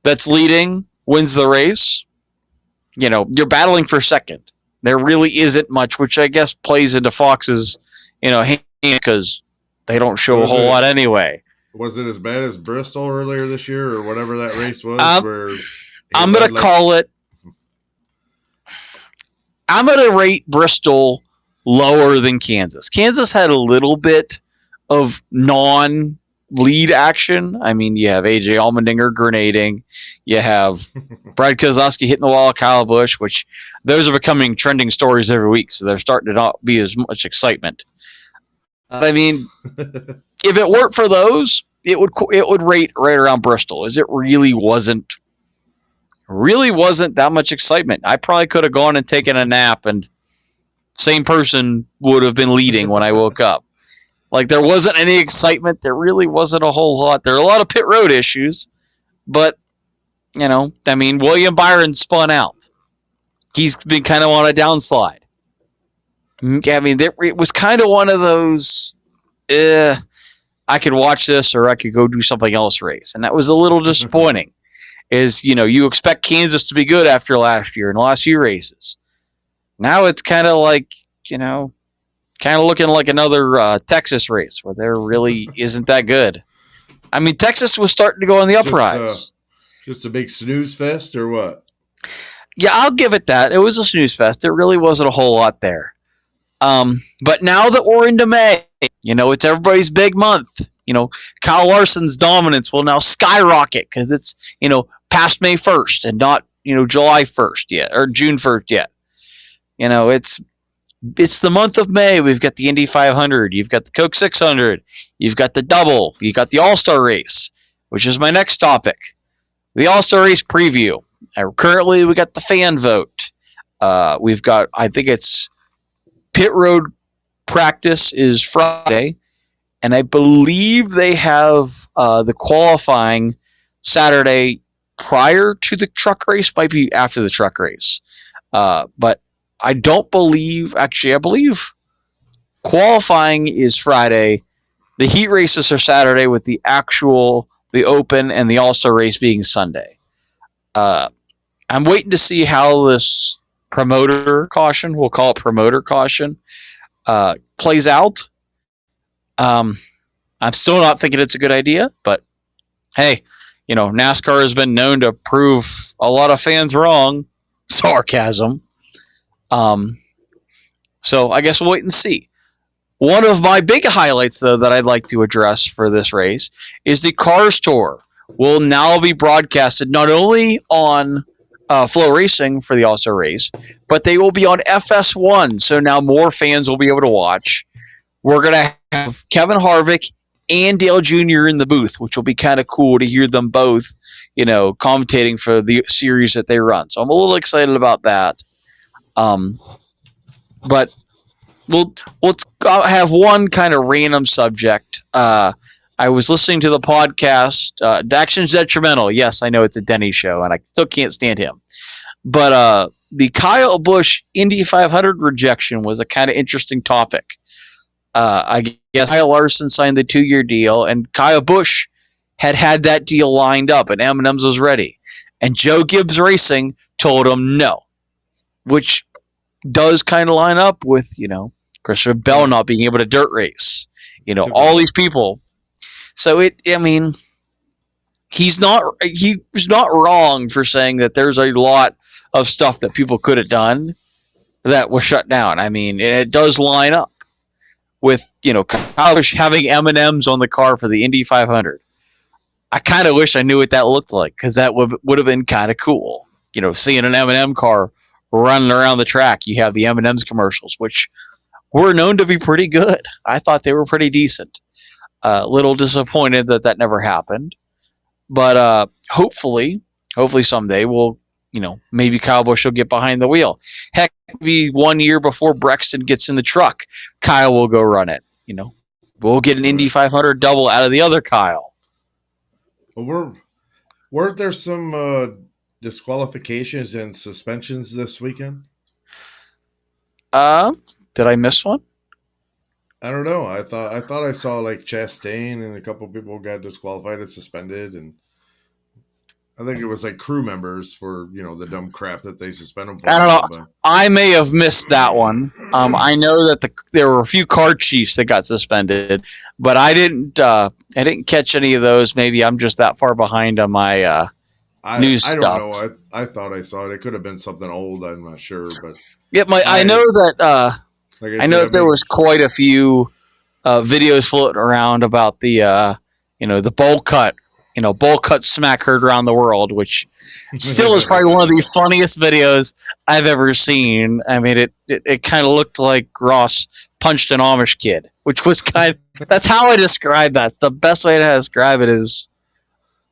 that's leading wins the race, you're battling for second. There really isn't much, which I guess plays into Fox's, hand, because they don't show a whole lot anyway. Was it as bad as Bristol earlier this year, or whatever that race was? I'm going to call it. I'm going to rate Bristol lower than Kansas. Kansas had a little bit of non-lead action. I mean, you have AJ Allmendinger grenading. You have Brad Keselowski hitting the wall of Kyle Busch, which those are becoming trending stories every week, so they're starting to not be as much excitement. I mean, if it weren't for those, it would rate right around Bristol, as it really wasn't that much excitement. I probably could have gone and taken a nap, and same person would have been leading when I woke up. Like, there wasn't any excitement. There really wasn't a whole lot. There are a lot of pit road issues, but, I mean, William Byron spun out. He's been kind of on a downslide. I mean, it was kind of one of those, I could watch this or I could go do something else race. And that was a little disappointing. You expect Kansas to be good after last year and the last few races. Now it's kind of like, kind of looking like another Texas race where there really isn't that good. I mean, Texas was starting to go on the uprise. Just a big snooze fest, or what? Yeah, I'll give it that. It was a snooze fest. It really wasn't a whole lot there. But now that we're into May, it's everybody's big month. Kyle Larson's dominance will now skyrocket because it's, past May 1st and not, July 1st yet or June 1st yet. It's the month of May. We've got the Indy 500. You've got the Coke 600. You've got the double. You got the All-Star race, which is my next topic. The All-Star race preview. Currently, we got the fan vote. We've got, I think it's pit road practice is Friday, and I believe they have the qualifying Saturday prior to the truck race. Might be after the truck race, but I don't believe. Actually, I believe qualifying is Friday. The heat races are Saturday, with the Open and the All-Star race being Sunday. I'm waiting to see how this promoter caution, we'll call it promoter caution, plays out. I'm still not thinking it's a good idea, but hey, NASCAR has been known to prove a lot of fans wrong. Sarcasm. So I guess we'll wait and see. One of my big highlights, though, that I'd like to address for this race is the Cars Tour will now be broadcasted not only on Flow Racing for the All-Star race, but they will be on FS1, so now more fans will be able to watch. We're going to have Kevin Harvick and Dale Jr. in the booth, which will be kind of cool to hear them both, commentating for the series that they run. So I'm a little excited about that. But we'll have one kind of random subject. I was listening to the podcast, Action's Detrimental. Yes, I know it's a Denny show, and I still can't stand him. But the Kyle Busch Indy 500 rejection was a kind of interesting topic. I guess Kyle Larson signed the 2-year deal, and Kyle Busch had that deal lined up, and M&M's was ready. And Joe Gibbs Racing told him no, which does kind of line up with, Christopher Bell not being able to dirt race. All these people. So he was not wrong for saying that there's a lot of stuff that people could have done that was shut down. I mean, it does line up with, Kyle Busch having M&M's on the car for the Indy 500. I kind of wish I knew what that looked like, because that would have been kind of cool. Seeing an M&M car running around the track. You have the M&M's commercials, which were known to be pretty good. I thought they were pretty decent. Little disappointed that that never happened, but hopefully someday we'll, maybe Kyle Busch will get behind the wheel. Heck, maybe 1 year before Brexton gets in the truck, Kyle will go run it. We'll get an Indy Right. 500 double out of the other Kyle. Well, weren't there some disqualifications and suspensions this weekend? Uh, did I miss one? I don't know. I thought I saw like Chastain and a couple people got disqualified and suspended, and I think it was like crew members for the dumb crap that they suspend them for I don't now. know. But I may have missed that one. I know that there were a few car chiefs that got suspended, but I didn't. I didn't catch any of those. Maybe I'm just that far behind on my news I don't stuff. know. I thought I saw it. It could have been something old. I'm not sure, but Yeah, I know I that. like I said, know that there was quite a few videos floating around about the bowl cut. Bowl cut smack heard around the world, which still is probably one of the funniest videos I've ever seen. I mean, it kind of looked like Ross punched an Amish kid, which was that's how I describe that. The best way to describe it is,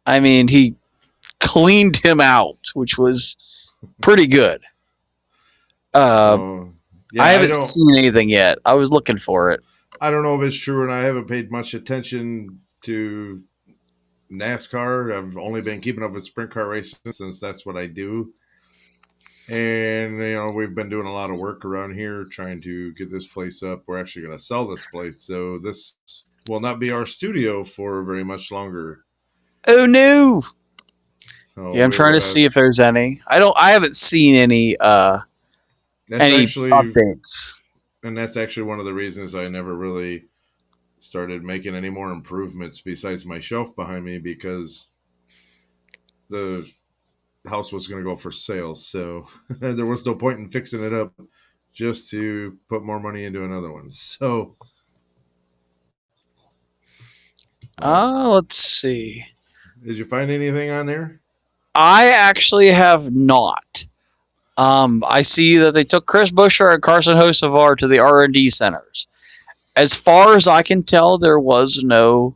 I mean, he cleaned him out, which was pretty good. So yeah, I haven't seen anything yet. I was looking for it. I don't know if it's true, and I haven't paid much attention to NASCAR. I've only been keeping up with sprint car racing since that's what I do. And we've been doing a lot of work around here trying to get this place up. We're actually going to sell this place, so this will not be our studio for very much longer. Oh no! So Yeah, I'm trying to see if there's any. I haven't seen any updates. And that's actually one of the reasons I never really started making any more improvements besides my shelf behind me, because the house was going to go for sale. So there was no point in fixing it up just to put more money into another one. So let's see. did you find anything on there? I actually have not. I see that they took Chris Buescher and Carson Hocevar to the R&D centers. As far as I can tell, there was no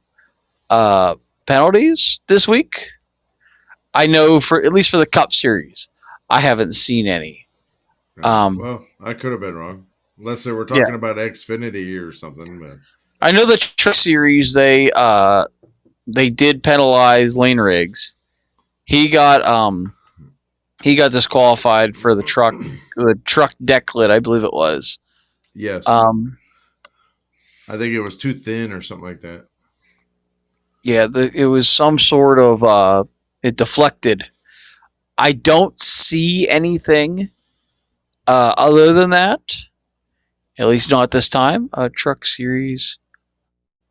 penalties this week. I know at least for the Cup Series, I haven't seen any. Well, I could have been wrong, unless they were talking about Xfinity or something. But I know the Truck Series they did penalize Lane Riggs. He got disqualified for the truck deck lid, I believe it was. Yes. I think it was too thin or something like that. Yeah, it was some sort of it deflected. I don't see anything other than that. At least not this time. Truck Series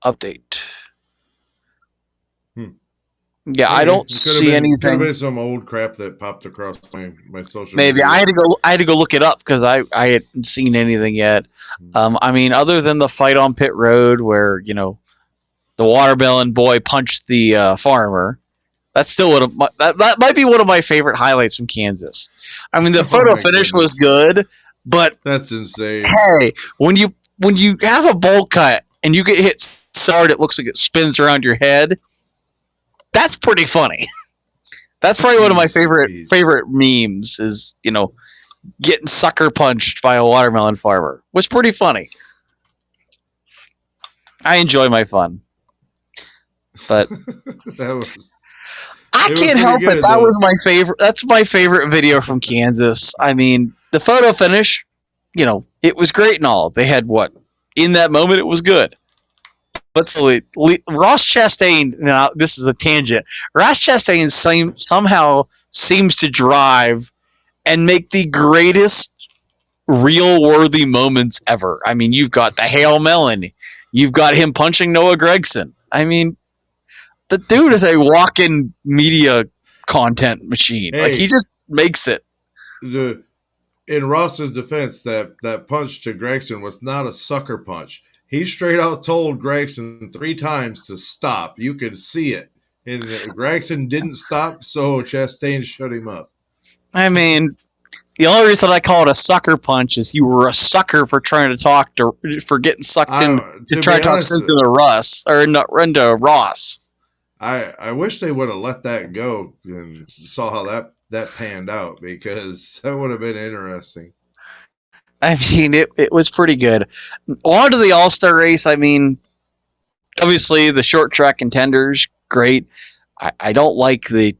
update. Yeah, I don't see anything. Could have been some old crap that popped across my social Maybe media. I had to go look it up because I hadn't seen anything yet. I mean, other than the fight on pit road where the watermelon boy punched the farmer. That's still that might be one of my favorite highlights from Kansas. I mean, the photo finish was good, but that's insane. Hey, when you have a bowl cut and you get hit so hard it looks like it spins around your head, that's pretty funny. That's probably one of my favorite memes is, getting sucker punched by a watermelon farmer. It was pretty funny. I enjoy my fun. But I can't help it. That was my favorite. That's my favorite video from Kansas. I mean, the photo finish, it was great and all. They had in that moment, it was good. But Ross Chastain, now this is a tangent. Ross Chastain somehow seems to drive and make the greatest reel-worthy moments ever. I mean, you've got the Hail Melon. You've got him punching Noah Gragson. I mean, the dude is a walking media content machine. Hey, he just makes it. In Ross's defense, that punch to Gragson was not a sucker punch. He straight out told Gragson 3 times to stop. You could see it. And Gragson didn't stop, so Chastain shut him up. I mean, The only reason I call it a sucker punch is you were a sucker for trying to for getting sucked in to To try be to talk honest, sense into Russ or not into Ross. I wish they would have let that go and saw how that panned out, because that would have been interesting. I mean, it was pretty good. On to the All Star race. I mean, obviously the short track contenders, great. I don't like the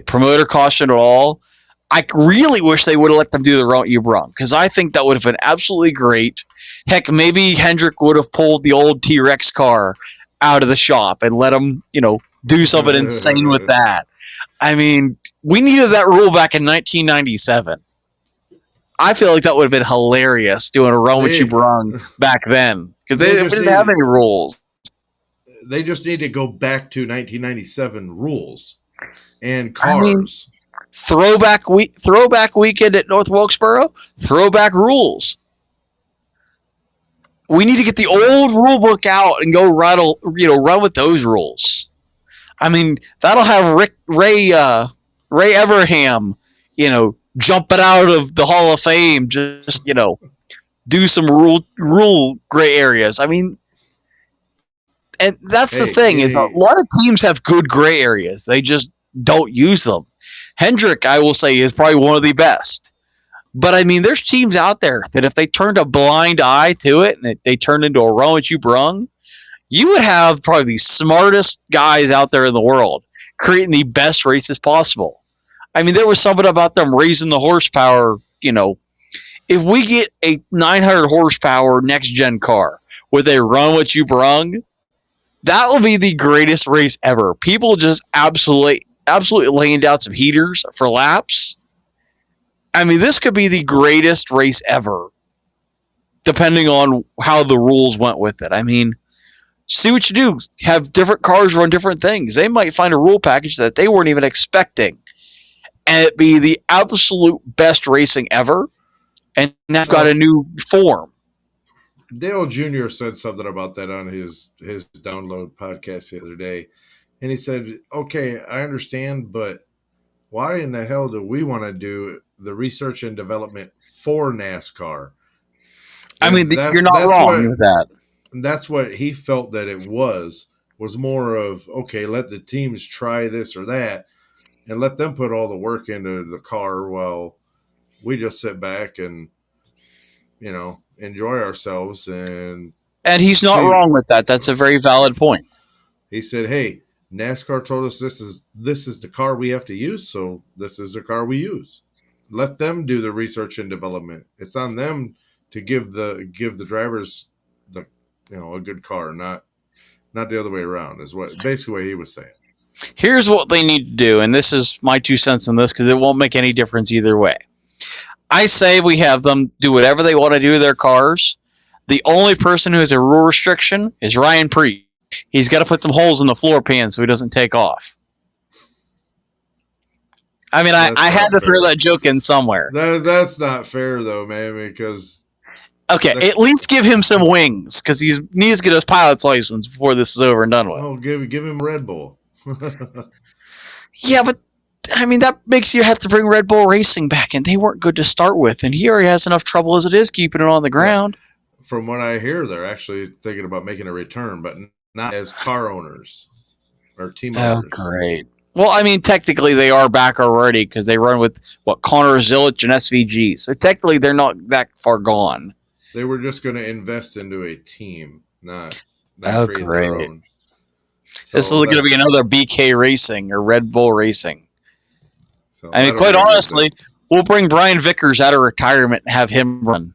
promoter caution at all. I really wish they would have let them do the route you brung, because I think that would have been absolutely great. Heck, maybe Hendrick would have pulled the old T Rex car out of the shop and let him, do something insane with that. I mean, we needed that rule back in 1997. I feel like that would have been hilarious doing a run what you they brung back then, because they we just didn't have need any rules. they just need to go back to 1997 rules and I mean, cars. throwback weekend at North Wilkesboro, throwback rules. We need to get the old rule book out and go run with those rules. I mean, that'll have Ray Everham, jumping out of the Hall of Fame, just do some rule gray areas. I mean, and that's the Hey, thing is a lot of teams have good gray areas. They just don't use them. Hendrick, I will say, is probably one of the best. But I mean, there's teams out there that if they turned a blind eye to it and they turned into a run what you brung, you would have probably the smartest guys out there in the world creating the best races possible. I mean, there was something about them raising the horsepower. If we get a 900 horsepower next gen car with a run what you brung, that will be the greatest race ever. People just absolutely laying down some heaters for laps. I mean, this could be the greatest race ever, depending on how the rules went with it. I mean, see what you do. Have different cars run different things. They might find a rule package that they weren't even expecting, and it be the absolute best racing ever. And they've got a well, new form. Dale Jr. said something about that on his download podcast the other day, and he said, "Okay, I understand, but why in the hell do we want to do the research and development for NASCAR?" I mean, And you're that's not that's wrong what with that. that's what he felt that it was more of, okay, let the teams try this or that and let them put all the work into the car while we just sit back and enjoy ourselves and And he's not see. wrong with that. That's a very valid point. He said, "Hey, NASCAR told us this is the car we have to use, so this is the car we use. Let them do the research and development. It's on them to give the drivers the a good car, not the other way around." Is what basically what he was saying. Here's what they need to do, and this is my 2 cents on this because it won't make any difference either way. I say we have them do whatever they want to do to their cars. The only person who has a rule restriction is Ryan Preece. He's got to put some holes in the floor pan so he doesn't take off. I mean, I That's had not to throw fair. that joke in somewhere. That's not fair though, man. Because Okay, the at least give him some wings because he needs to get his pilot's license before this is over and done with. give him Red Bull. Yeah, but I mean, that makes you have to bring Red Bull Racing back, and they weren't good to start with, and he already has enough trouble as it is keeping it on the Well, ground. from what I hear, they're actually thinking about making a return, but not as car owners or team Oh, owners. great. Well, I mean, technically they are back already because they run with Connor Zilic and SVG. So technically they're not that far gone. They were just going to invest into a team, not Oh, create their great. own. This is So going to that be another BK Racing or Red Bull Racing. I mean, that'll quite be a good honestly, thing. we'll bring Brian Vickers out of retirement and have him run.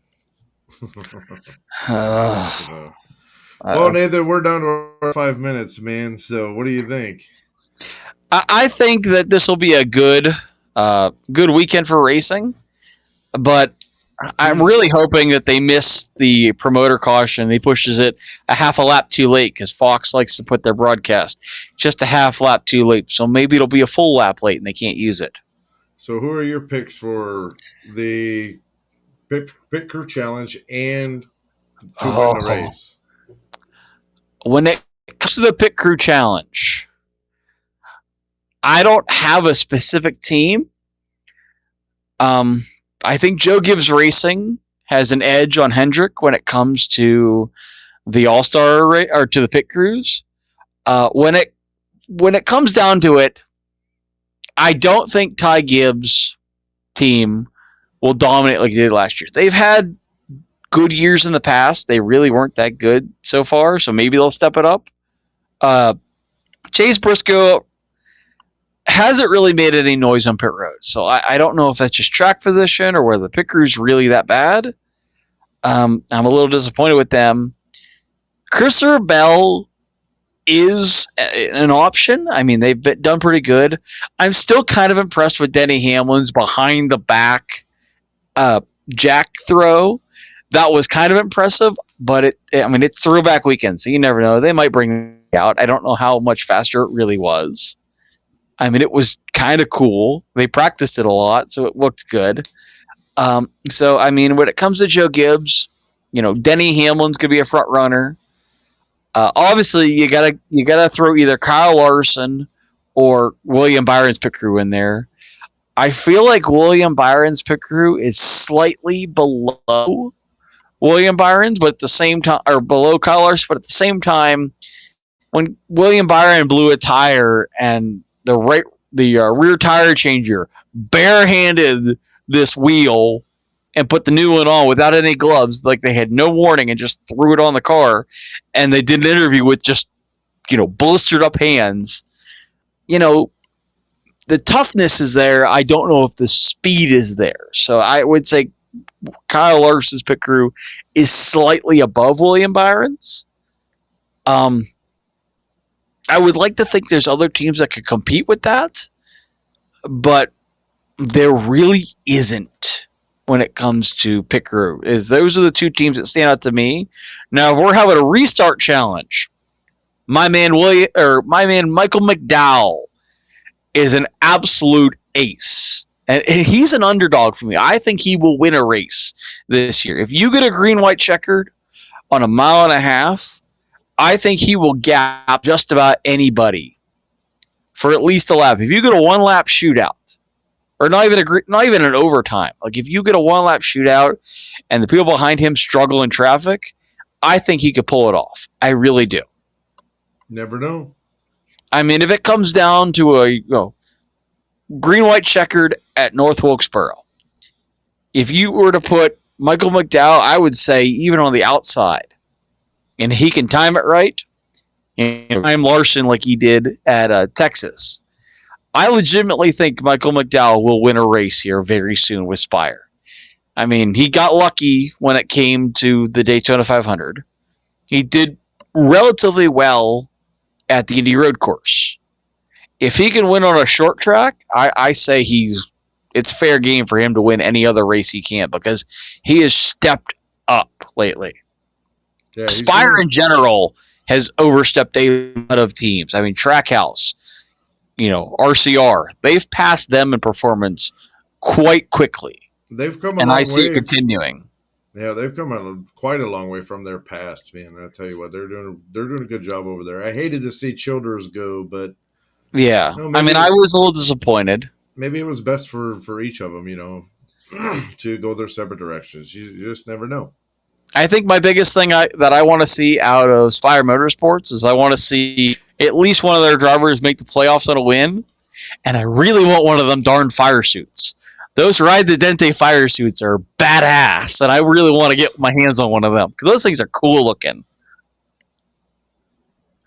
Well, Uh, Nathan, we're down to our 5 minutes, man. So what do you think? I think that this will be a good weekend for racing, but I'm Who's really hoping that they miss the promoter caution. He pushes it a half a lap too late because Fox likes to put their broadcast just a half lap too late. So maybe it'll be a full lap late and they can't use it. So who are your picks for the pit crew challenge and to win the Oh, race? when it comes to the pit crew challenge, I don't have a specific team. I think Joe Gibbs Racing has an edge on Hendrick when it comes to the All Star or to the pit crews. When it comes down to it, I don't think Ty Gibbs' team will dominate like they did last year. They've had good years in the past. They really weren't that good so far, so maybe they'll step it up. Uh, Chase Briscoe hasn't really made any noise on pit road, so I don't know if that's just track position or whether the pit crew's really that bad. I'm a little disappointed with them. Christopher Bell is an option. I mean, they've done pretty good. I'm still kind of impressed with Denny Hamlin's behind the back uh, jack throw. That was kind of impressive, but it's throwback weekend, so you never know. They might bring it out. I don't know how much faster it really was. I mean, it was kind of cool. They practiced it a lot, so it looked good. So, I mean, when it comes to Joe Gibbs, Denny Hamlin's gonna be a front runner. Obviously, you gotta throw either Kyle Larson or William Byron's pit crew in there. I feel like William Byron's pit crew is slightly below William Byron's, but at the same time, or below Kyle Larson, but at the same time, when William Byron blew a tire and the rear tire changer barehanded this wheel and put the new one on without any gloves, like they had no warning and just threw it on the car, and they did an interview with just blistered up hands. The toughness is there. I don't know if the speed is there. So I would say Kyle Larson's pit crew is slightly above William Byron's. I would like to think there's other teams that could compete with that, but there really isn't when it comes to pit crew. Those are the two teams that stand out to me. Now, if we're having a restart challenge, my man Michael McDowell is an absolute ace. And he's an underdog for me. I think he will win a race this year. If you get a green-white checkered on a mile and a half, I think he will gap just about anybody for at least a lap. If you get a one-lap shootout, or not even an overtime, like if you get a one-lap shootout and the people behind him struggle in traffic, I think he could pull it off. I really do. Never know. I mean, if it comes down to a green-white checkered at North Wilkesboro, if you were to put Michael McDowell, I would say even on the outside, and he can time it right, and time Larson like he did at Texas, I legitimately think Michael McDowell will win a race here very soon with Spire. I mean, he got lucky when it came to the Daytona 500. He did relatively well at the Indy Road Course. If he can win on a short track, I say it's fair game for him to win any other race he can, because he has stepped up lately. Yeah, Spire in general has overstepped a lot of teams. I mean, Trackhouse, RCR, they've passed them in performance quite quickly. They've come a and long I see way. it continuing. Yeah, they've come quite a long way from their past, man. I tell you what, they're doing a good job over there. I hated to see Childers go, but yeah, I mean, I was a little disappointed. Maybe it was best for each of them, to go their separate directions. You just never know. I think my biggest thing that I want to see out of Spire Motorsports is I want to see at least one of their drivers make the playoffs on a win, and I really want one of them darn fire suits. Those Ride the Dente fire suits are badass, and I really want to get my hands on one of them because those things are cool looking.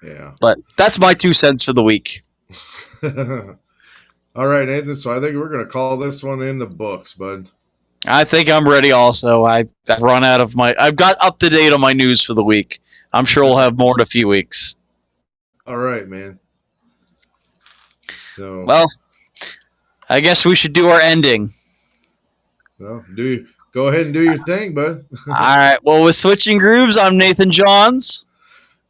Yeah. But that's my 2 cents for the week. All right, Nathan. So I think we're going to call this one in the books, bud. I think I'm ready also. I've run out of I've got up to date on my news for the week. I'm sure we'll have more in a few weeks. All right, man. So, well, I guess we should do our ending. Well, go ahead and do your thing, bud. All right. Well, with Switching Grooves, I'm Nathan Johns.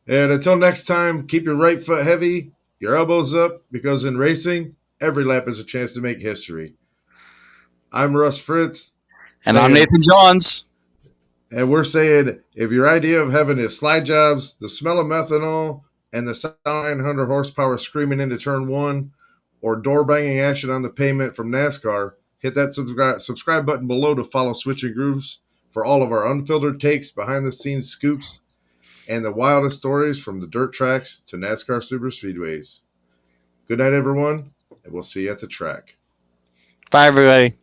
And until next time, keep your right foot heavy, your elbows up, because in racing, every lap is a chance to make history. I'm Russ Fritz. And I'm Nathan Johns. And we're saying, if your idea of heaven is slide jobs, the smell of methanol, and the sound 900 horsepower screaming into turn one, or door banging action on the pavement from Nascar, Hit that subscribe button below to follow Switching Grooves for all of our unfiltered takes, behind the scenes scoops, and the wildest stories from the dirt tracks to NASCAR super speedways. Good night, everyone, and we'll see you at the track. Bye, everybody.